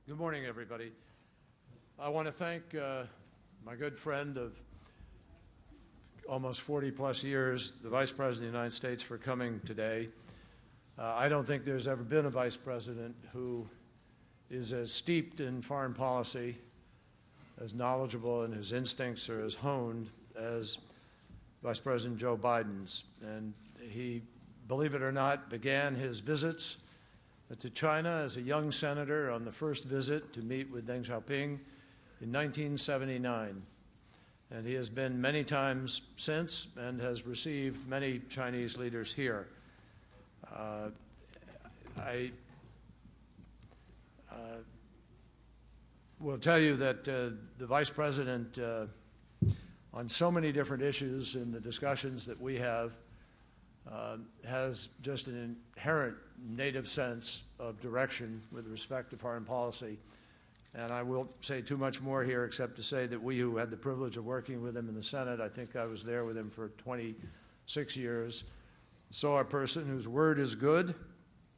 Good morning, everybody. I want to thank my good friend of almost 40-plus years, the Vice President of the United States, for coming today. I don't think there's ever been a Vice President who is as steeped in foreign policy, as knowledgeable, and his instincts are as honed as Vice President Joe Biden's. And he, believe it or not, began his visits to China as a young senator on the first visit to meet with Deng Xiaoping in 1979. And he has been many times since and has received many Chinese leaders here. I will tell you that the Vice President, on so many different issues in the discussions that we have, has just an inherent native sense of direction with respect to foreign policy. And I won't say too much more here except to say that we who had the privilege of working with him in the Senate, I think I was there with him for 26 years, saw a person whose word is good,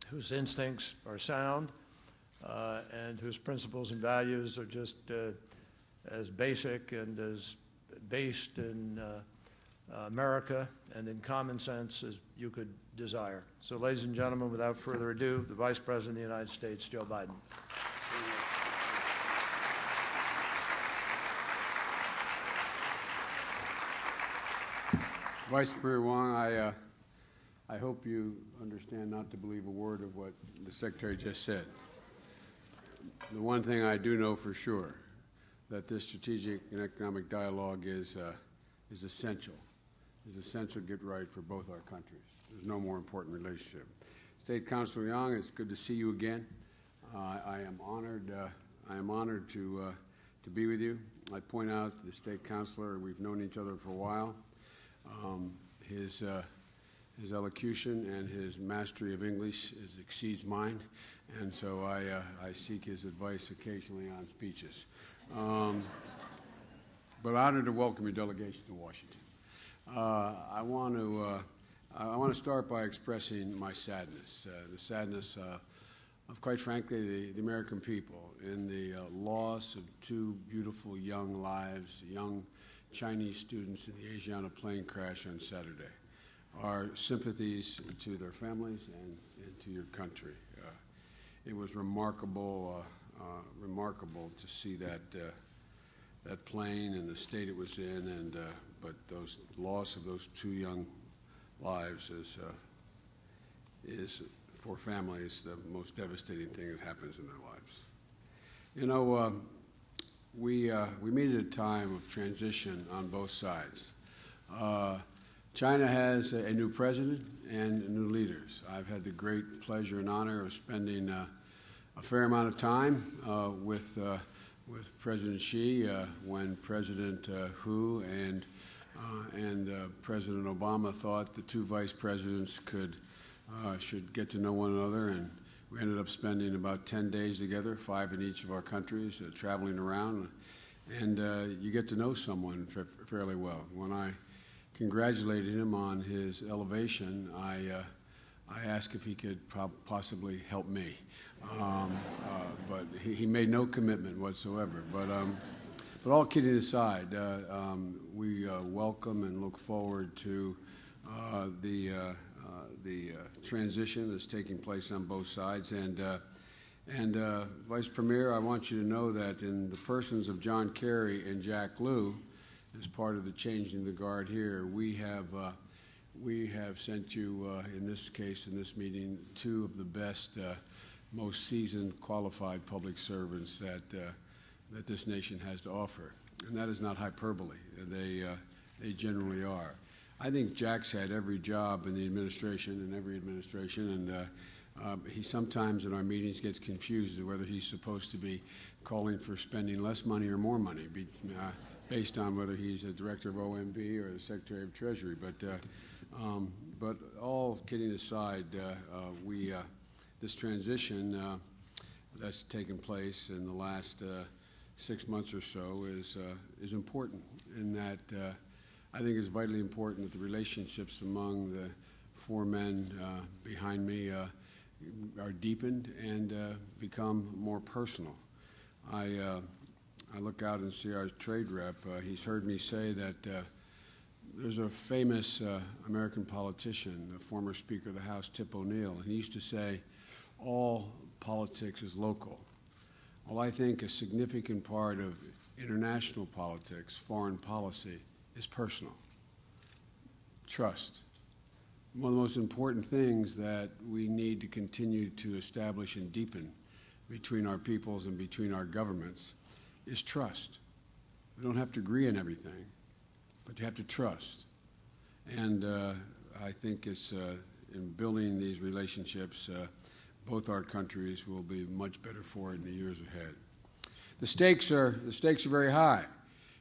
whose instincts are sound, and whose principles and values are just as basic and as based in America and in common sense as you could desire. So, ladies and gentlemen, without further ado, the Vice President of the United States, Joe Biden. Vice Premier Wong, I hope you understand not to believe a word of what the Secretary just said. The one thing I do know for sure, that this strategic and economic dialogue is essential. Is essential to get right for both our countries. There's no more important relationship. State Councilor Young, it's good to see you again. I am honored. I am honored to be with you. I point out the State Councilor. We've known each other for a while. His elocution and his mastery of English exceeds mine, and so I seek his advice occasionally on speeches. But honored to welcome your delegation to Washington. I want to start by expressing my sadness, the sadness of, quite frankly, the American people in the loss of two beautiful young lives, young Chinese students in the Asiana plane crash on Saturday. Our sympathies to their families and to your country. It was remarkable to see that plane and the state it was in, and but those loss of those two young lives is for families the most devastating thing that happens in their lives. You know, we meet at a time of transition on both sides. China has a new president and new leaders. I've had the great pleasure and honor of spending a fair amount of time with President Xi when President Hu and President Obama thought the two vice presidents should get to know one another, and we ended up spending about 10 days together, 5 in each of our countries, traveling around, and you get to know someone fairly well. When I congratulated him on his elevation, I asked if he could possibly help me, but he made no commitment whatsoever. But all kidding aside, we welcome and look forward to the transition that's taking place on both sides. And Vice Premier, I want you to know that in the persons of John Kerry and Jack Lew, as part of the changing the guard here, we have sent you, in this case, in this meeting, two of the best, most seasoned, qualified public servants that this nation has to offer. And that is not hyperbole. They generally are. I think Jack's had every job in the administration, and he sometimes in our meetings gets confused as whether he's supposed to be calling for spending less money or more money, based on whether he's a director of OMB or the Secretary of Treasury. But all kidding aside, this transition that's taken place in the last 6 months or so is important, in that I think it's vitally important that the relationships among the four men behind me are deepened and become more personal. I look out and see our trade rep. He's heard me say that there's a famous American politician, the former Speaker of the House, Tip O'Neill, and he used to say, all politics is local. Well, I think a significant part of international politics, foreign policy, is personal. Trust. One of the most important things that we need to continue to establish and deepen between our peoples and between our governments is trust. We don't have to agree on everything, but you have to trust. And I think it's in building these relationships, both our countries will be much better for it in the years ahead. The stakes are very high,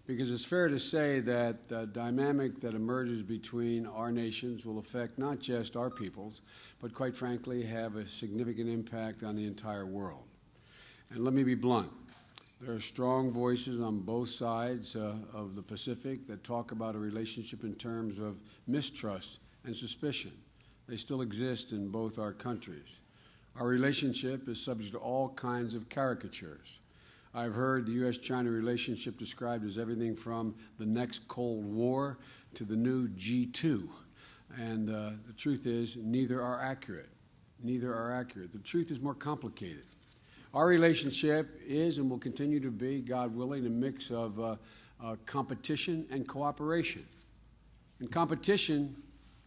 because it's fair to say that the dynamic that emerges between our nations will affect not just our peoples, but quite frankly have a significant impact on the entire world. And let me be blunt. There are strong voices on both sides of the Pacific that talk about a relationship in terms of mistrust and suspicion. They still exist in both our countries. Our relationship is subject to all kinds of caricatures. I've heard the U.S.-China relationship described as everything from the next Cold War to the new G2. And the truth is, neither are accurate. Neither are accurate. The truth is more complicated. Our relationship is and will continue to be, God willing, a mix of competition and cooperation. And competition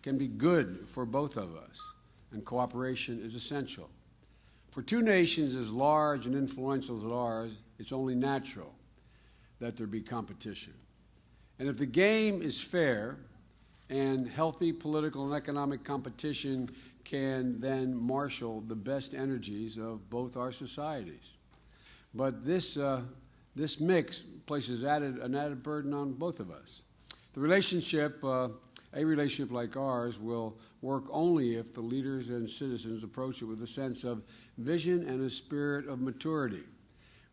can be good for both of us, and cooperation is essential. For two nations as large and influential as ours, it's only natural that there be competition. And if the game is fair and healthy political and economic competition can then marshal the best energies of both our societies. But this mix places an added burden on both of us. The relationship, a relationship like ours, will work only if the leaders and citizens approach it with a sense of vision and a spirit of maturity.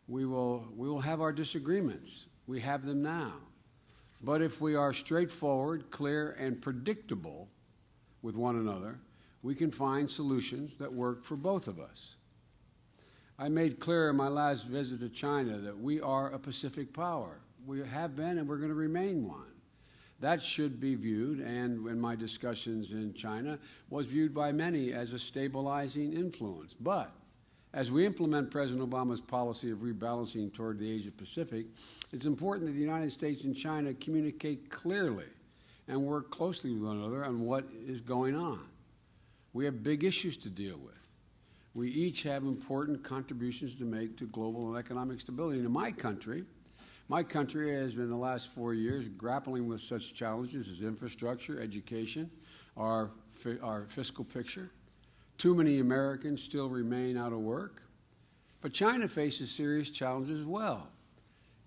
We will have our disagreements. We have them now. But if we are straightforward, clear, and predictable with one another, we can find solutions that work for both of us. I made clear in my last visit to China that we are a Pacific power. We have been and we're going to remain one. That should be viewed, and in my discussions in China, was viewed by many as a stabilizing influence. But as we implement President Obama's policy of rebalancing toward the Asia-Pacific, it's important that the United States and China communicate clearly and work closely with one another on what is going on. We have big issues to deal with. We each have important contributions to make to global and economic stability. And in my country has been the last 4 years grappling with such challenges as infrastructure, education, our fiscal picture. Too many Americans still remain out of work. But China faces serious challenges as well.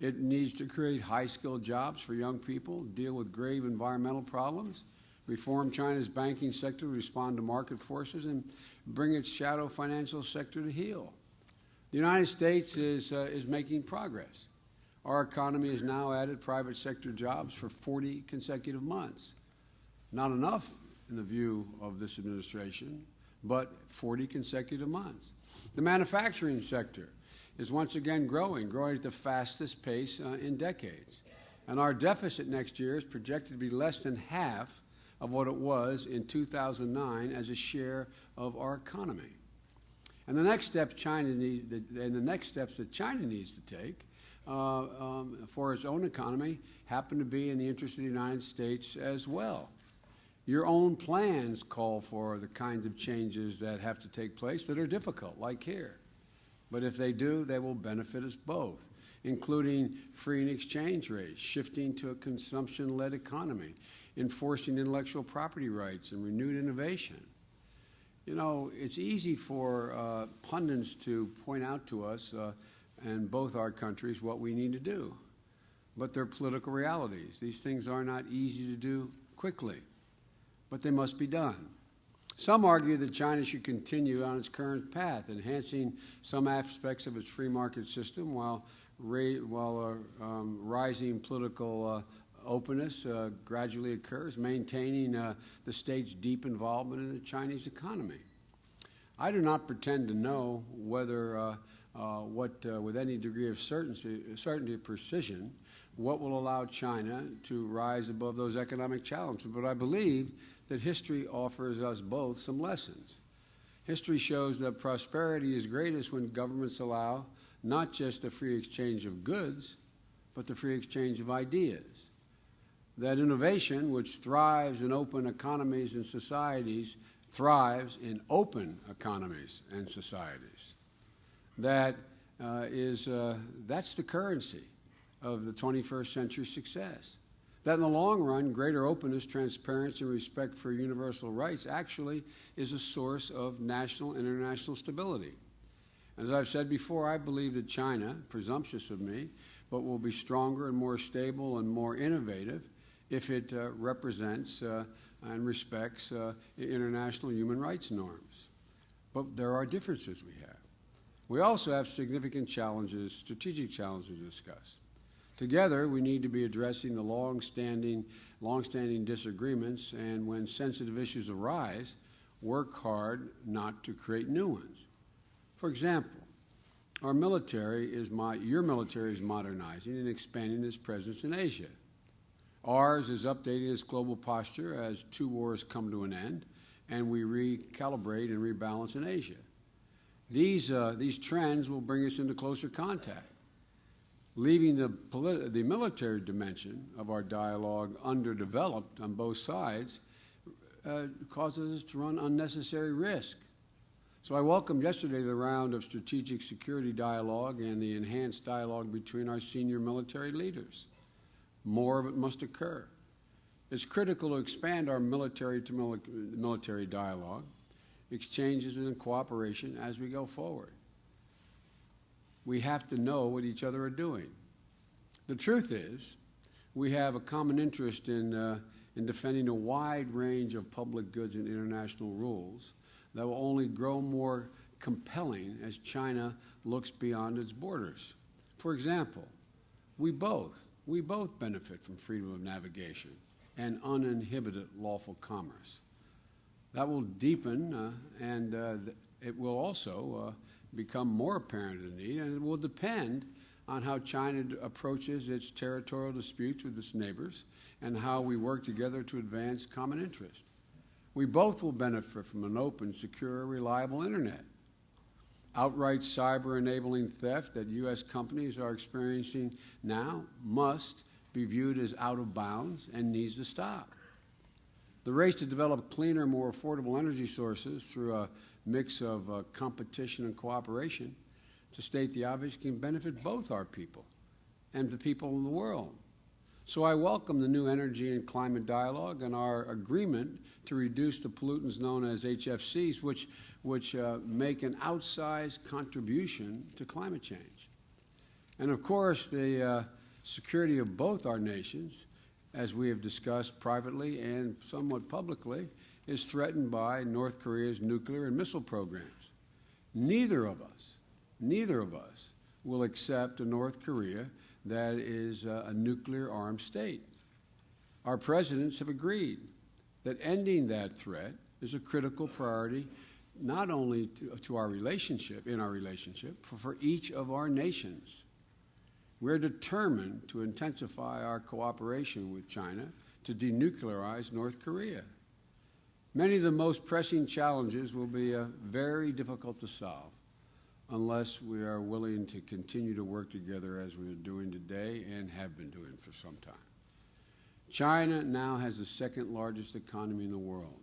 It needs to create high-skilled jobs for young people, deal with grave environmental problems, reform China's banking sector to respond to market forces, and bring its shadow financial sector to heal. The United States is making progress. Our economy has now added private sector jobs for 40 consecutive months. Not enough in the view of this administration, but 40 consecutive months. The manufacturing sector is once again growing at the fastest pace in decades. And our deficit next year is projected to be less than half of what it was in 2009 as a share of our economy. And the next steps that China needs to take for its own economy happen to be in the interest of the United States as well. Your own plans call for the kinds of changes that have to take place that are difficult, like here. But if they do, they will benefit us both, including freeing exchange rates, shifting to a consumption-led economy, enforcing intellectual property rights, and renewed innovation. You know, it's easy for pundits to point out to us in both our countries what we need to do. But they're political realities. These things are not easy to do quickly, but they must be done. Some argue that China should continue on its current path, enhancing some aspects of its free market system while rising political openness gradually occurs, maintaining the state's deep involvement in the Chinese economy. I do not pretend to know whether with any degree of certainty of precision, what will allow China to rise above those economic challenges. But I believe that history offers us both some lessons. History shows that prosperity is greatest when governments allow not just the free exchange of goods, but the free exchange of ideas. That innovation, which thrives in open economies and societies, thrives in open economies and societies. That's the currency of the 21st century success. That in the long run, greater openness, transparency, and respect for universal rights actually is a source of national and international stability. As I've said before, I believe that China, presumptuous of me, but will be stronger and more stable and more innovative if it represents and respects international human rights norms. But there are differences we have. We also have significant challenges, strategic challenges to discuss. Together, we need to be addressing the long-standing disagreements, and when sensitive issues arise, work hard not to create new ones. For example, your military is modernizing and expanding its presence in Asia. Ours is updating its global posture as two wars come to an end, and we recalibrate and rebalance in Asia. These trends will bring us into closer contact. Leaving the military dimension of our dialogue underdeveloped on both sides causes us to run unnecessary risk. So I welcomed yesterday the round of strategic security dialogue and the enhanced dialogue between our senior military leaders. More of it must occur. It's critical to expand our military dialogue, exchanges, and cooperation as we go forward. We have to know what each other are doing. The truth is, we have a common interest in defending a wide range of public goods and international rules that will only grow more compelling as China looks beyond its borders. For example, we both benefit from freedom of navigation and uninhibited lawful commerce. That will deepen and it will also become more apparent in need, and it will depend on how China approaches its territorial disputes with its neighbors and how we work together to advance common interest. We both will benefit from an open, secure, reliable Internet. Outright cyber-enabling theft that U.S. companies are experiencing now must be viewed as out of bounds and needs to stop. The race to develop cleaner, more affordable energy sources through a mix of competition and cooperation, to state the obvious, can benefit both our people and the people in the world. So I welcome the new energy and climate dialogue and our agreement to reduce the pollutants known as HFCs, which make an outsized contribution to climate change. And of course, the security of both our nations, as we have discussed privately and somewhat publicly, is threatened by North Korea's nuclear and missile programs. Neither of us will accept a North Korea that is a nuclear-armed state. Our presidents have agreed that ending that threat is a critical priority not only to our relationship, but for each of our nations. We're determined to intensify our cooperation with China to denuclearize North Korea. Many of the most pressing challenges will be very difficult to solve unless we are willing to continue to work together as we are doing today and have been doing for some time. China now has the second largest economy in the world,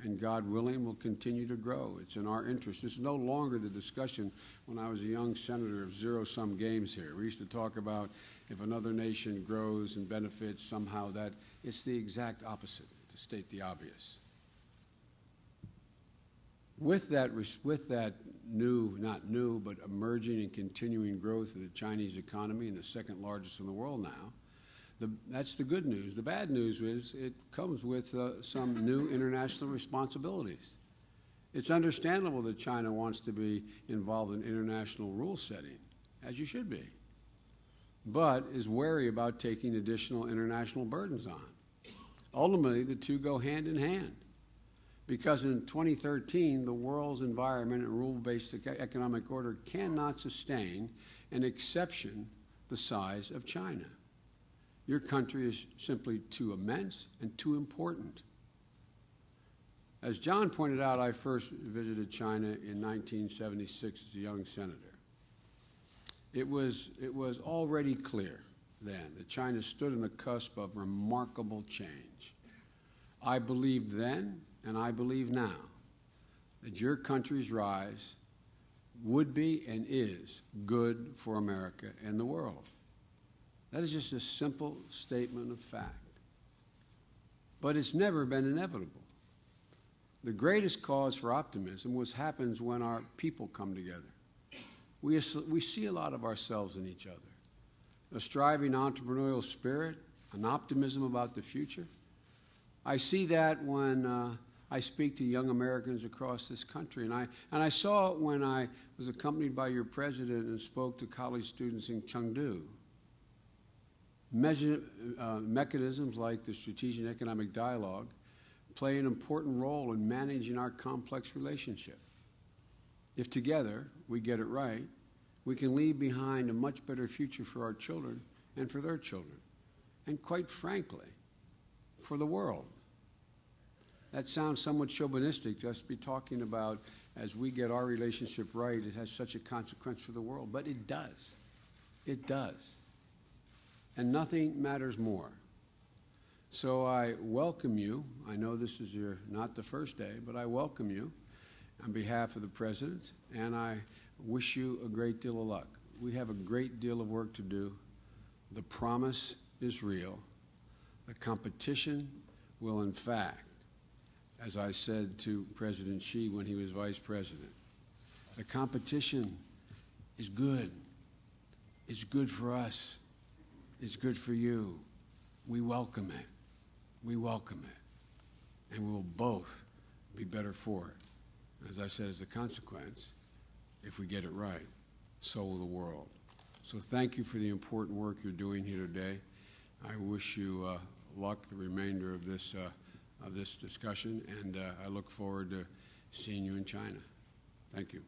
and God willing will continue to grow. It's in our interest. This is no longer the discussion when I was a young senator of zero-sum games here. We used to talk about if another nation grows and benefits somehow, that it's the exact opposite, to state the obvious. With that not new, but emerging and continuing growth of the Chinese economy, and the second largest in the world now, that's the good news. The bad news is it comes with some new international responsibilities. It's understandable that China wants to be involved in international rule setting, as you should be, but is wary about taking additional international burdens on. Ultimately, the two go hand in hand. because in 2013, the world's environment and rule-based economic order cannot sustain an exception the size of China. Your country is simply too immense and too important. As John pointed out, I first visited China in 1976 as a young senator. It was already clear then that China stood on the cusp of remarkable change. I believed then, and I believe now, that your country's rise would be and is good for America and the world. That is just a simple statement of fact. But it's never been inevitable. The greatest cause for optimism happens when our people come together. We see a lot of ourselves in each other. A striving entrepreneurial spirit, an optimism about the future. I see that when I speak to young Americans across this country. And I saw it when I was accompanied by your president and spoke to college students in Chengdu. Mechanisms like the Strategic Economic Dialogue play an important role in managing our complex relationship. If together we get it right, we can leave behind a much better future for our children and for their children, and quite frankly, for the world. That sounds somewhat chauvinistic, just be talking about as we get our relationship right, it has such a consequence for the world, but it does. It does. And nothing matters more. So I welcome you. I know this is not the first day, but I welcome you on behalf of the President, and I wish you a great deal of luck. We have a great deal of work to do. The promise is real. The competition will, in fact, as I said to President Xi when he was Vice President, the competition is good. It's good for us. It's good for you. We welcome it. We welcome it. And we will both be better for it. As I said, as a consequence, if we get it right, so will the world. So thank you for the important work you're doing here today. I wish you luck the remainder of this discussion, and I look forward to seeing you in China. Thank you.